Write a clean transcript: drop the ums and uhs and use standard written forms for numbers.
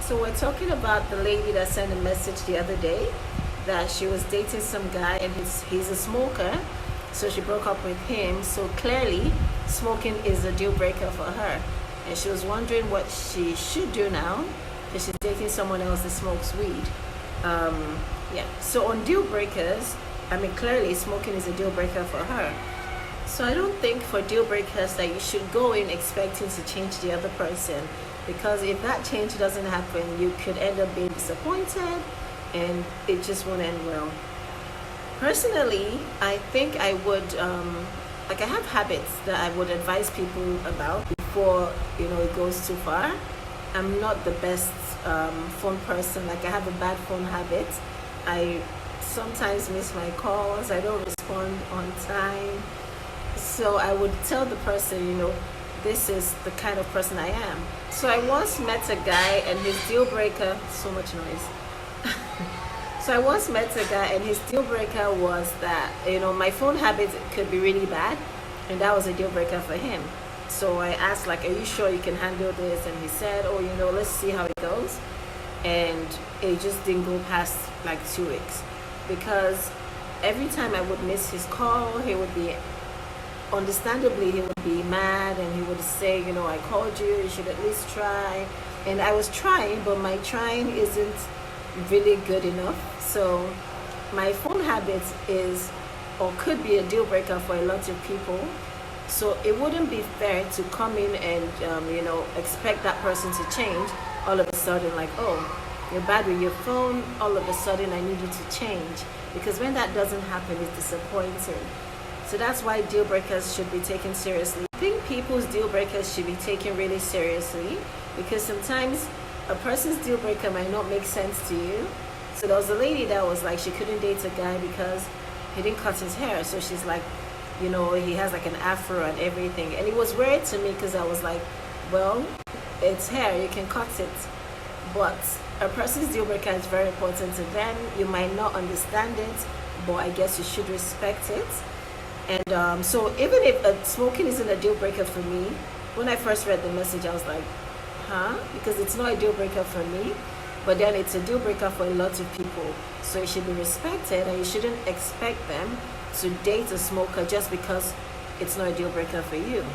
So we're talking about the lady that sent a message the other day that she was dating some guy and he's a smoker. So she broke up with him. So clearly, smoking is a deal breaker for her. And she was wondering what she should do now because she's dating someone else that smokes weed. Yeah. So on deal breakers, I mean, clearly smoking is a deal breaker for her. So I don't think for deal breakers that you should go in expecting to change the other person, because if that change doesn't happen, you could end up being disappointed and it just won't end well. Personally, I think I would like I have habits that I would advise people about before it goes too far. I'm not the best phone person. Like I have a bad phone habit. I sometimes miss my calls. I don't respond on time. So I would tell the person, this is the kind of person I am. So I once met a guy and his deal breaker, so much noise. So I once met a guy and his deal breaker was that, my phone habit could be really bad, and that was a deal breaker for him. So I asked, like, are you sure you can handle this? And he said, oh, let's see how it goes. And it just didn't go past like 2 weeks because every time I would miss his call, he would be, understandably, he would be mad and he would say, I called you, you should at least try. And I was trying, but my trying isn't really good enough. So my phone habits is or could be a deal breaker for a lot of people. So it wouldn't be fair to come in and expect that person to change all of a sudden, like, oh, you're bad with your phone, all of a sudden I need you to change. Because when that doesn't happen, it's disappointing. So that's why deal breakers should be taken seriously. I think people's deal breakers should be taken really seriously because sometimes a person's deal breaker might not make sense to you. So there was a lady that was like, she couldn't date a guy because he didn't cut his hair. So she's like, he has like an afro and everything. And it was weird to me because I was like, well, it's hair, you can cut it. But a person's deal breaker is very important to them. You might not understand it, but I guess you should respect it. And so even if smoking isn't a deal breaker for me, when I first read the message, I was like, huh? Because it's not a deal breaker for me, but then it's a deal breaker for a lot of people. So it should be respected and you shouldn't expect them to date a smoker just because it's not a deal breaker for you.